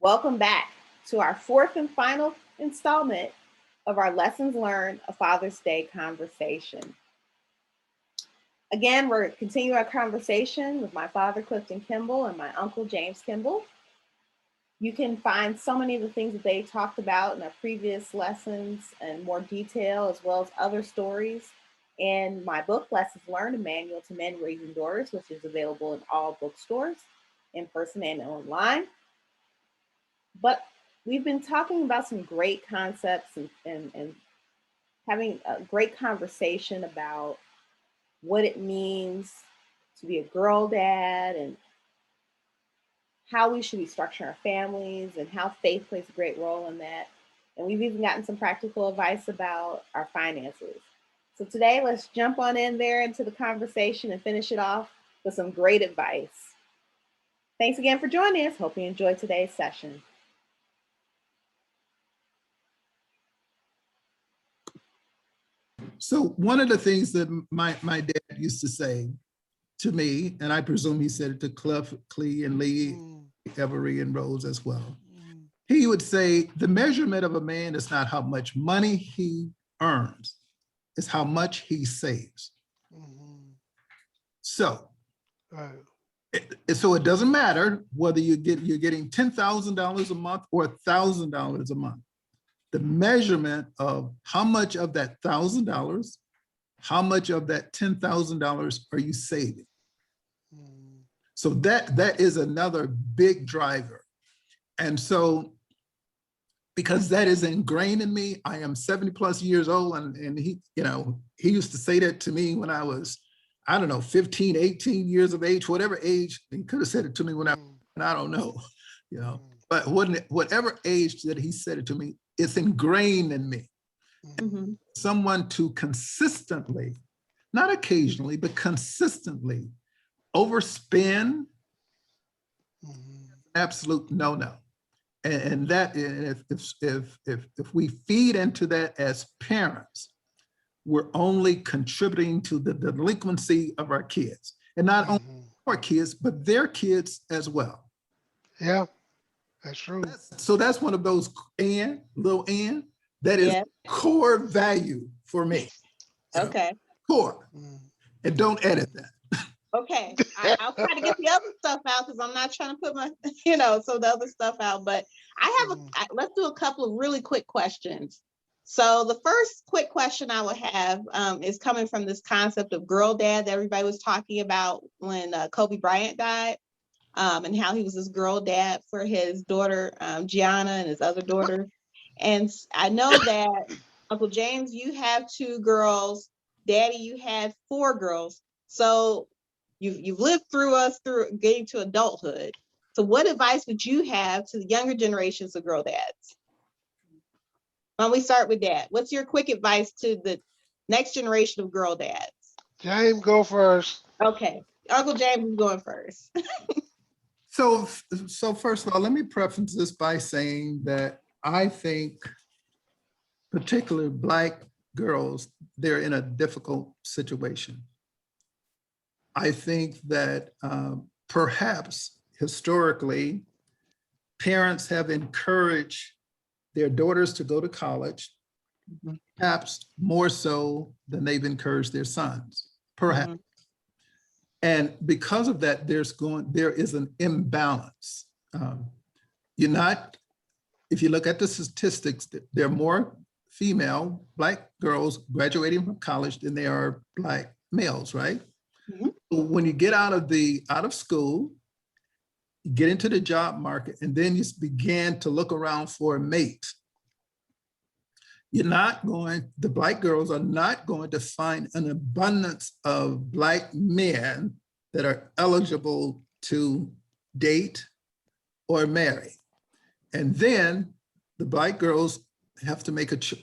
Welcome back to our fourth and final installment of our Lessons Learned, a Father's Day conversation. Again, we're continuing our conversation with my father, Clifton Kimball, and my uncle, James Kimball. You can find so many of the things that they talked about in our previous lessons in more detail, as well as other stories in my book, Lessons Learned, a Manual to Men Raising Daughters, which is available in all bookstores, in person and online. But we've been talking about some great concepts and having a great conversation about what it means to be a girl dad and how we should be structuring our families and how faith plays a great role in that. And we've even gotten some practical advice about our finances. So today, let's jump on in there into the conversation and finish it off with some great advice. Thanks again for joining us. Hope you enjoyed today's session. So one of the things that my dad used to say to me, and I presume he said it to Cliff, Clee, and Lee, Every, and Rose as well, he would say, the measurement of a man is not how much money he earns, it's how much he saves. So, so it doesn't matter whether you're getting $10,000 a month or $1,000 a month. The measurement of how much of that $1,000, how much of that $10,000 are you saving? So that is another big driver. And so, because that is ingrained in me, I am 70 plus years old, and he used to say that to me when I was, I don't know, 15, 18 years of age, whatever age. He could have said it to me when I don't know, but whatever age that he said it to me, it's ingrained in me. Mm-hmm. Someone to consistently, not occasionally, but consistently overspend, absolute no. And that, if we feed into that as parents, we're only contributing to the delinquency of our kids, and not only our kids, but their kids as well. Yeah. That's true. So that's one of those little N, that is core value for me. Okay. Core. And don't edit that. Okay. I'll try to get the other stuff out because I'm not trying to put my, so the other stuff out. But let's do a couple of really quick questions. So the first quick question I would have is coming from this concept of girl dad that everybody was talking about when Kobe Bryant died. And how he was this girl dad for his daughter, Gianna, and his other daughter. And I know that, Uncle James, you have 2 girls. Daddy, you had 4 girls. So you've lived through getting to adulthood. So what advice would you have to the younger generations of girl dads? Why don't we start with Dad? What's your quick advice to the next generation of girl dads? James, go first. Okay. Uncle James is going first. So first of all, let me preface this by saying that I think particularly Black girls, they're in a difficult situation. I think that perhaps historically, parents have encouraged their daughters to go to college, perhaps more so than they've encouraged their sons, perhaps. And because of that, there is an imbalance. If you look at the statistics, there are more female Black girls graduating from college than there are Black males, right? When you get out of school, you get into the job market, and then you begin to look around for a mate. The Black girls are not going to find an abundance of Black men that are eligible to date or marry. And then the Black girls have to make a choice.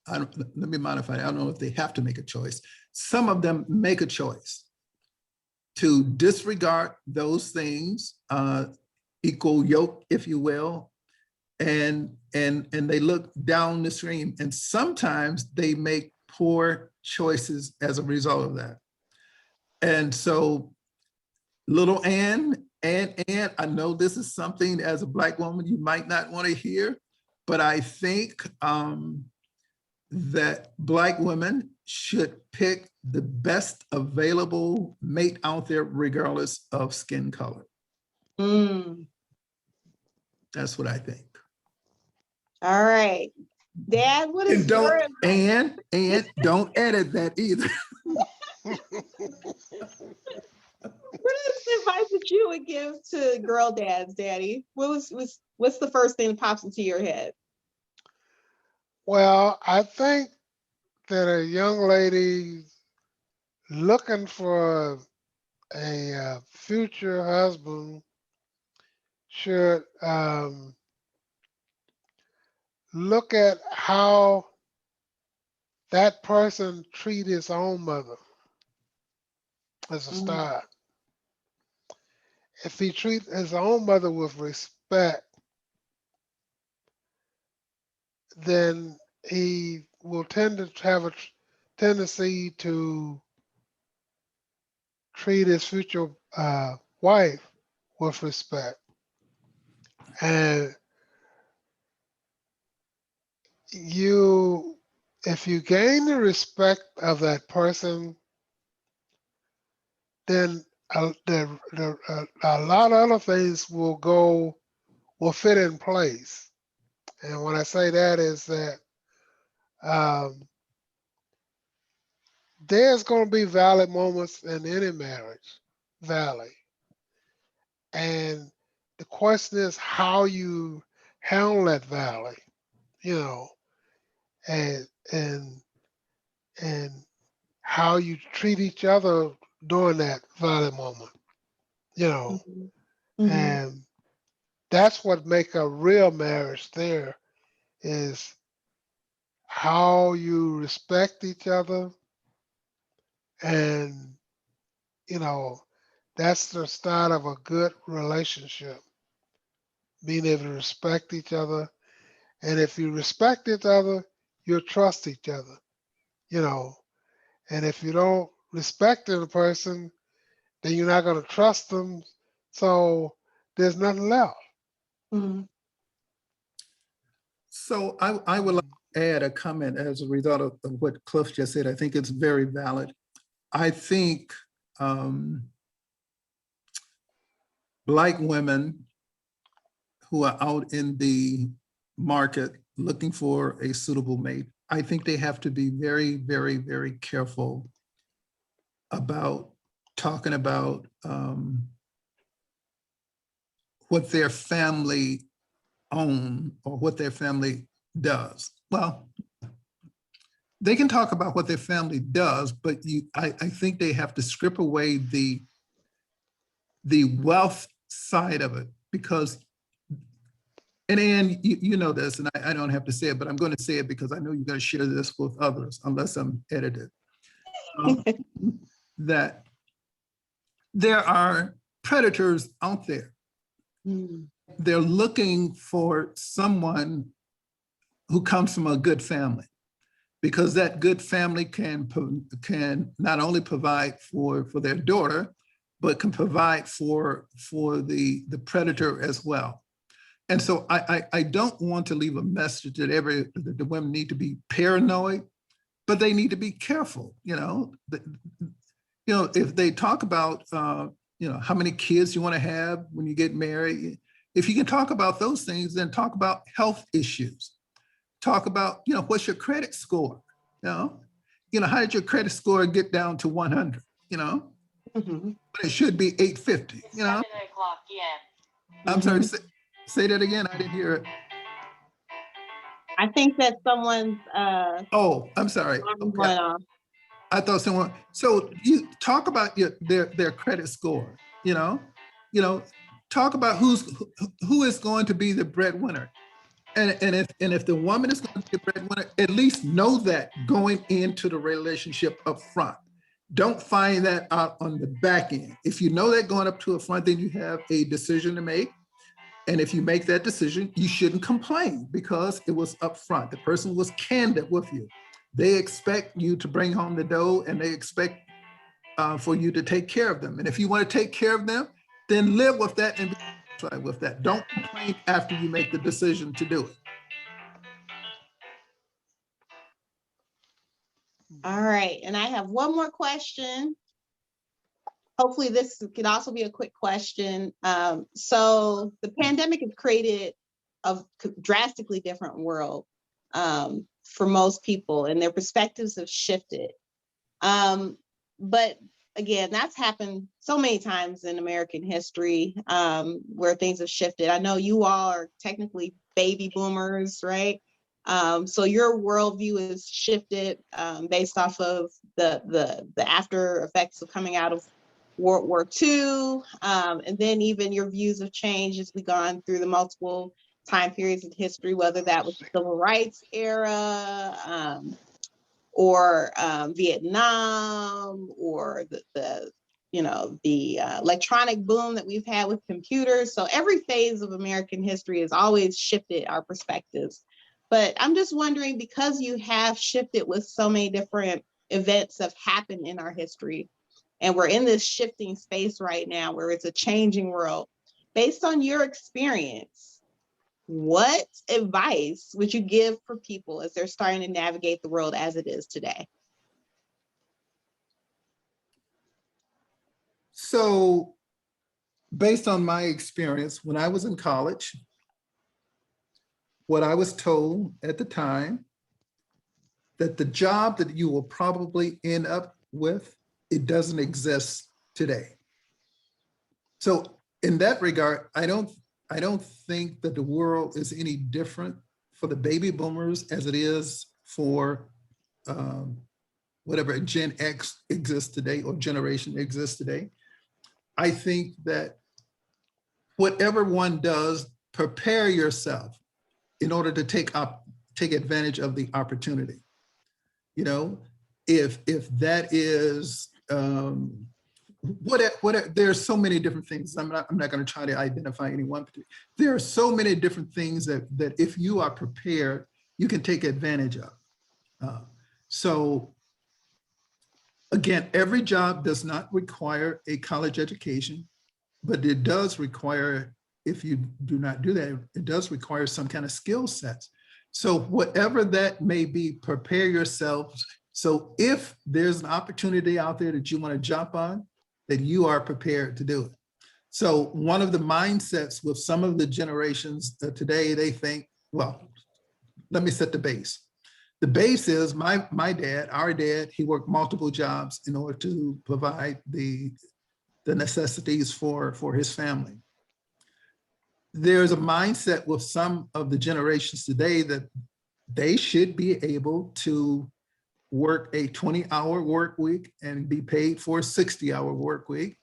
Let me modify it. I don't know if they have to make a choice. Some of them make a choice to disregard those things, equal yoke, if you will, and they look down the stream, and sometimes they make poor choices as a result of that. And so little Ann And I know this is something as a Black woman you might not want to hear, but I think that Black women should pick the best available mate out there, regardless of skin color. Mm. That's what I think. All right. Dad, what is And don't your advice? and don't edit that either. What is the advice that you would give to girl dads, Daddy? What's the first thing that pops into your head? Well, I think that a young lady looking for a future husband should look at how that person treat his own mother as a Mhm. start. If he treat his own mother with respect, then he will tend to have a tendency to treat his future wife with respect. And if you gain the respect of that person, then a lot of other things will fit in place. And when I say that is that um, there's going to be valid moments in any marriage, valley. And the question is how you handle that valley, you know, and and and how you treat each other during that valley moment, you know, Mhm. Mhm. and that's what make a real marriage there is how you respect each other, and you know that's the start of a good relationship, being able to respect each other. And if you respect each other, you'll trust each other, you know. And if you don't respect a person, then you're not going to trust them. So there's nothing left. Mhm. So I would like to add a comment as a result of what Cliff just said. I think it's very valid. I think Black women who are out in the market looking for a suitable mate, I think they have to be very, very, very careful about talking about what their family own or what their family does. Well, they can talk about what their family does, but I think they have to strip away the wealth side of it, because, and you know this, and I don't have to say it, but I'm going to say it because I know you're going to share this with others, unless I'm edited, that there are predators out there. Mhm. They're looking for someone who comes from a good family, because that good family can not only provide for their daughter, but can provide for the predator as well. And so I don't want to leave a message that the women need to be paranoid, but they need to be careful. If they talk about how many kids you want to have when you get married, if you can talk about those things, then talk about health issues. Talk about what's your credit score. How did your credit score get down to 100? Mhm. But it should be 850. 7 o'clock p.m. I'm sorry. Mhm. Say that again. I didn't hear it. I think that someone's Oh, I'm sorry. alarm Okay. went off. I thought someone. So you talk about their credit score. You know, talk about who is going to be the breadwinner. And if the woman is going to be the breadwinner, at least know that going into the relationship up front. Don't find that out on the back end. If you know that going up to a front, then you have a decision to make. And if you make that decision, you shouldn't complain because it was up front. The person was candid with you. They expect you to bring home the dough, and they expect for you to take care of them. And if you want to take care of them, then live with that and be satisfied with that. Don't complain after you make the decision to do it. All right, and I have one more question. Hopefully this could also be a quick question. So the pandemic has created a drastically different world for most people, and their perspectives have shifted. But again, that's happened so many times in American history where things have shifted. I know you all are technically baby boomers, right? So your worldview is shifted based off of the after effects of coming out of World War II, and then even your views have changed as we've gone through the multiple time periods in history, whether that was the civil rights era, or Vietnam, or the electronic boom that we've had with computers. So every phase of American history has always shifted our perspectives. But I'm just wondering, because you have shifted with so many different events that have happened in our history, and we're in this shifting space right now where it's a changing world, based on your experience, what advice would you give for people as they're starting to navigate the world as it is today? So based on my experience, when I was in college, what I was told at the time, that the job that you will probably end up with, it doesn't exist today. So in that regard, I don't think that the world is any different for the baby boomers as it is for whatever Gen X exists today or generation exists today. I think that whatever one does, prepare yourself in order to take advantage of the opportunity. You know, if that is what there's so many different things. I'm not going to try to identify any one particular. There are so many different things that if you are prepared, you can take advantage of. So again, every job does not require a college education, but it does require, if you do not do that, it does require some kind of skill sets. So whatever that may be, prepare yourselves. So if there's an opportunity out there that you want to jump on, that you are prepared to do it. So one of the mindsets with some of the generations today, they think, well, let me set the base. The base is my dad, our dad, he worked multiple jobs in order to provide the necessities for his family. There's a mindset with some of the generations today that they should be able to work a 20-hour work week and be paid for a 60-hour work week.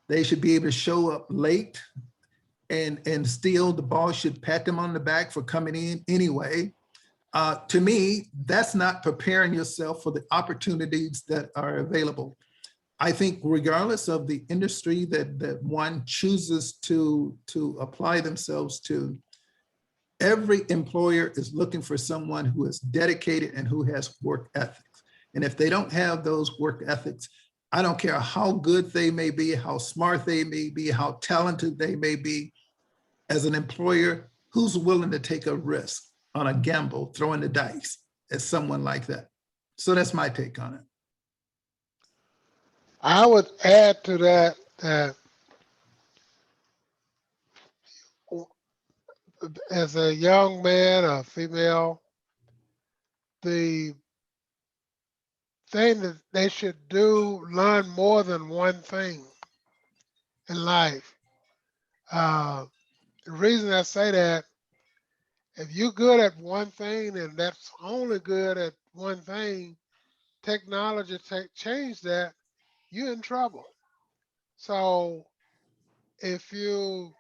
They should be able to show up late and still the boss should pat them on the back for coming in anyway. To me, that's not preparing yourself for the opportunities that are available. I think regardless of the industry that one chooses to apply themselves to, every employer is looking for someone who is dedicated and who has work ethics. And if they don't have those work ethics, I don't care how good they may be, how smart they may be, how talented they may be, as an employer, who's willing to take a risk on a gamble, throwing the dice as someone like that? So that's my take on it. I would add to that that as a young man or female, the thing that they should do, learn more than one thing in life. The reason I say that, if you're good at one thing and that's only good at one thing, technology change that, you're in trouble. So if you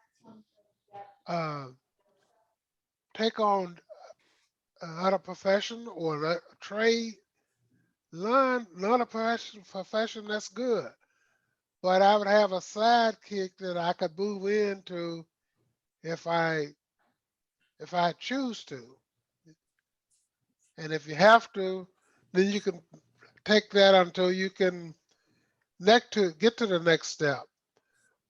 uh, take on another profession or a trade, learn another profession that's good. But I would have a sidekick that I could move into if I choose to. And if you have to, then you can take that until you can get to the next step.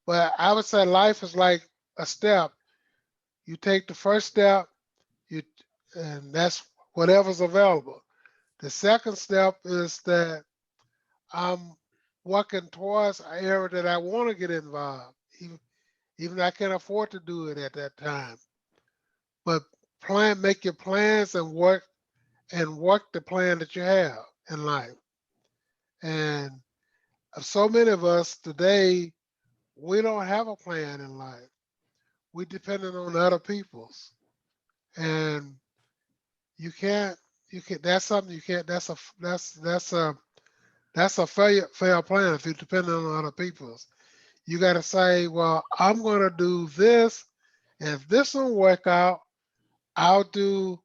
But I would say life is like a step. You take the first step, you and that's whatever's available. The second step is that I'm working towards an area that I want to get involved, even though I can't afford to do it at that time. But make your plans and work the plan that you have in life. And so many of us today, we don't have a plan in life. We dependent on other people's. And that's something you can't, that's a fair plan if you're dependent on other people's. You got to say, well, I'm going to do this. And if this don't work out, I'll do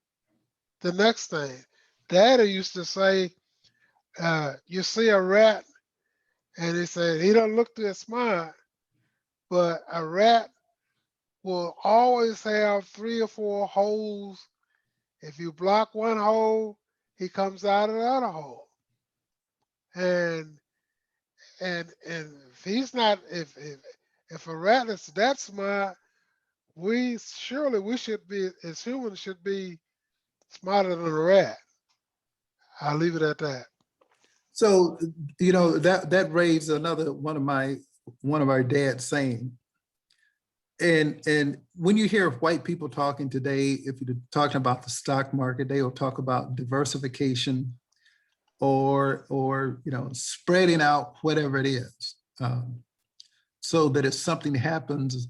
the next thing. Daddy used to say, you see a rat, and he said, he don't look too smart, but a rat will always have 3 or 4 holes. If you block one hole, he comes out of the other hole. And if he's not, if a rat is that smart, we should be, as humans, should be smarter than a rat. I'll leave it at that. So, you know, that raised another one of our dad's saying. And when you hear white people talking today, if you're talking about the stock market, they will talk about diversification or you know, spreading out whatever it is, so that if something happens,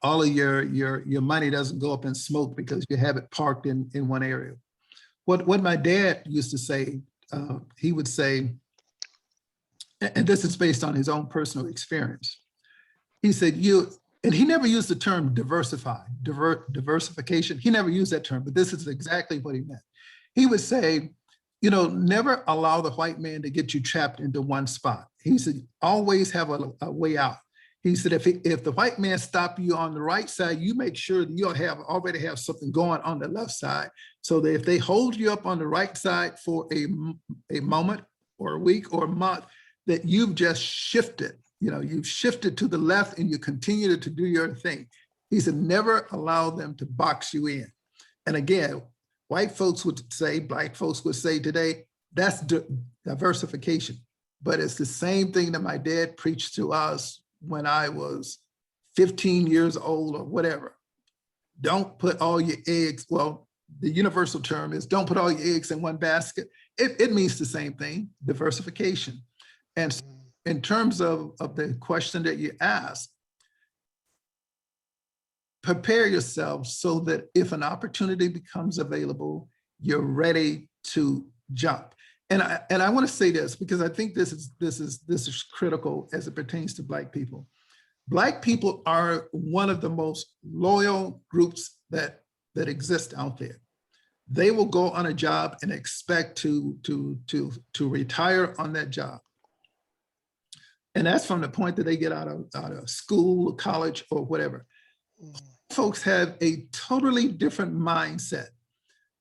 all of your money doesn't go up in smoke because you have it parked in one area. What my dad used to say, he would say, and this is based on his own personal experience. He said, and he never used the term diversification. He never used that term, but this is exactly what he meant. He would say, you know, never allow the white man to get you trapped into one spot. He said, always have a way out. He said, if the white man stop you on the right side, you make sure that you'll already have something going on the left side, so that if they hold you up on the right side for a moment or a week or a month, that you've just shifted. You know, you've shifted to the left and you continue to do your thing. He said, never allow them to box you in. And again, white folks would say, black folks would say today, that's diversification. But it's the same thing that my dad preached to us when I was 15 years old or whatever. Don't put all your eggs, well, the universal term is don't put all your eggs in one basket. It means the same thing, diversification. And in terms of the question that you asked, prepare yourself so that if an opportunity becomes available, you're ready to jump. And I want to say this because I think this is critical as it pertains to Black people. Black people are one of the most loyal groups that exist out there. They will go on a job and expect to retire on that job. And that's from the point that they get out of school, college, or whatever. Folks have a totally different mindset.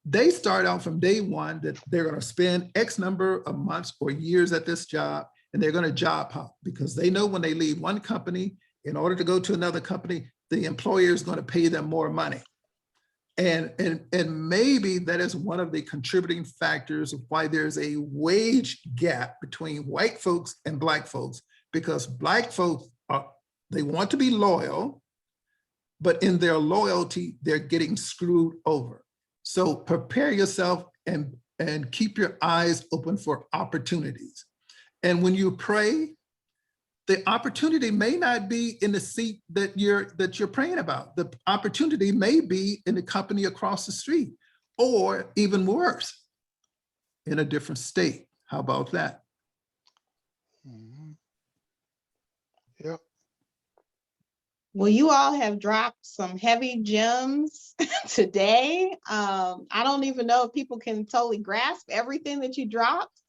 They start out from day one that they're going to spend X number of months or years at this job, and they're going to job hop because they know when they leave one company, in order to go to another company, the employer is going to pay them more money. And maybe that is one of the contributing factors of why there's a wage gap between white folks and Black folks, because Black folks they want to be loyal, but in their loyalty, they're getting screwed over. So prepare yourself and keep your eyes open for opportunities. And when you pray, the opportunity may not be in the seat that you're praying about. The opportunity may be in the company across the street, or even worse, in a different state. How about that? Yep. Well, you all have dropped some heavy gems today. I don't even know if people can totally grasp everything that you dropped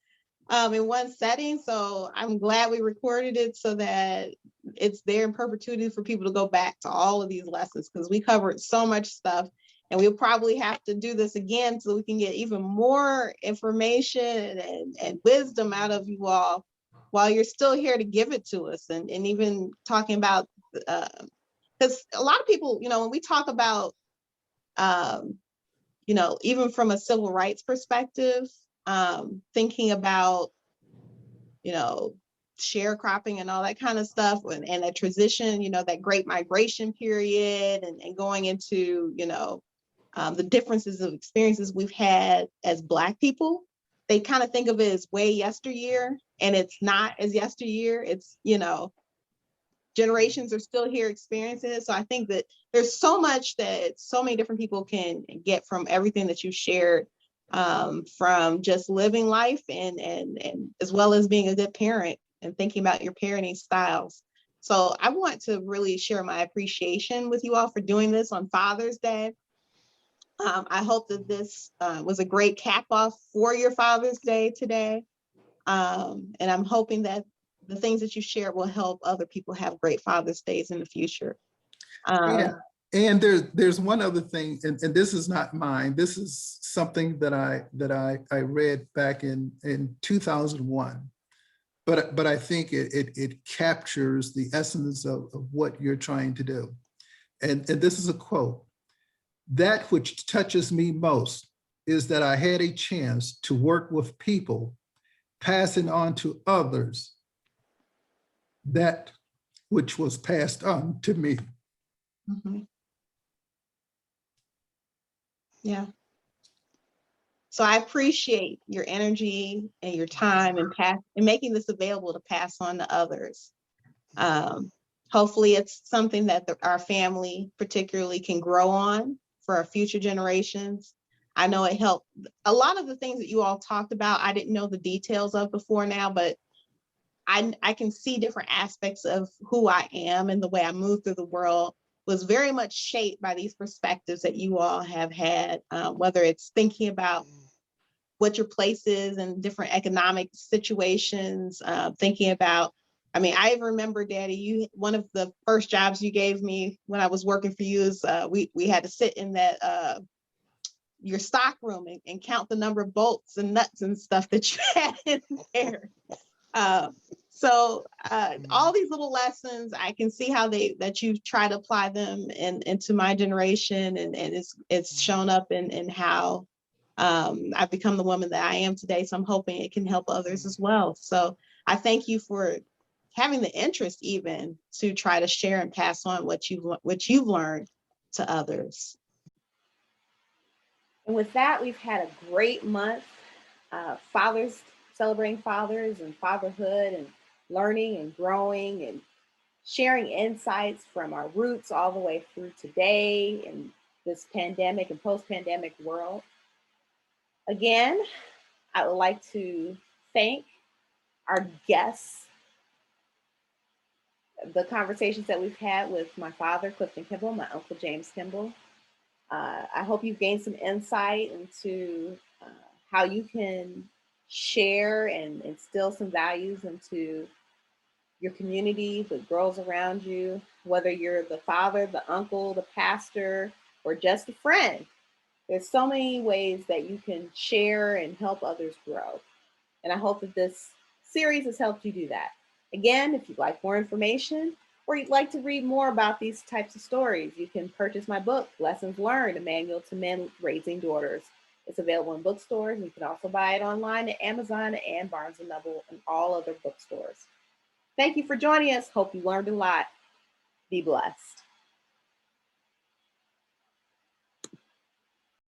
in one setting. So I'm glad we recorded it so that it's there in perpetuity for people to go back to all of these lessons, because we covered so much stuff, and we'll probably have to do this again so we can get even more information and wisdom out of you all while you're still here to give it to us, and even talking about because a lot of people, you know, when we talk about, you know, even from a civil rights perspective, thinking about, you know, sharecropping and all that kind of stuff, and that transition, you know, that great migration period, and going into, you know, the differences of experiences we've had as Black people, they kind of think of it as way yesteryear, and it's not as yesteryear. It's, you know, generations are still here experiencing it. So I think that there's so much that so many different people can get from everything that you shared, from just living life and as well as being a good parent and thinking about your parenting styles. So I want to really share my appreciation with you all for doing this on Father's Day. I hope that this was a great cap off for your Father's Day today. And I'm hoping that the things that you share will help other people have great Father's Days in the future. Yeah. And there's one other thing, and this is not mine. This is something that I read back in 2001. But I think it captures the essence of what you're trying to do. And this is a quote: "That which touches me most is that I had a chance to work with people, passing on to others that which was passed on to me." Mhm. Yeah. So I appreciate your energy and your time and making this available to pass on to others. Hopefully it's something that our family particularly can grow on for our future generations. I know it helped. A lot of the things that you all talked about, I didn't know the details of before now, but I can see different aspects of who I am and the way I move through the world was very much shaped by these perspectives that you all have had, whether it's thinking about what your place is in different economic situations, thinking about, I mean, I remember, Daddy, one of the first jobs you gave me when I was working for you is we had to sit in that your stock room and count the number of bolts and nuts and stuff that you had in there. So all these little lessons, I can see how that you try to apply them into my generation, and it's shown up in how I've become the woman that I am today. So I'm hoping it can help others as well. So I thank you for having the interest even to try to share and pass on what you've learned to others. And with that, we've had a great month. Fathers, celebrating fathers and fatherhood and learning and growing and sharing insights from our roots all the way through today in this pandemic and post-pandemic world. Again, I would like to thank our guests, the conversations that we've had with my father, Clifton Kimball, my uncle, James Kimball. I hope you've gained some insight into how you can share and instill some values into your community, the girls around you, whether you're the father, the uncle, the pastor, or just a friend. There's so many ways that you can share and help others grow. And I hope that this series has helped you do that. Again, if you'd like more information or you'd like to read more about these types of stories, you can purchase my book, Lessons Learned, A Manual to Men Raising Daughters. It's available in bookstores, and you can also buy it online at Amazon and Barnes & Noble and all other bookstores. Thank you for joining us. Hope you learned a lot. Be blessed.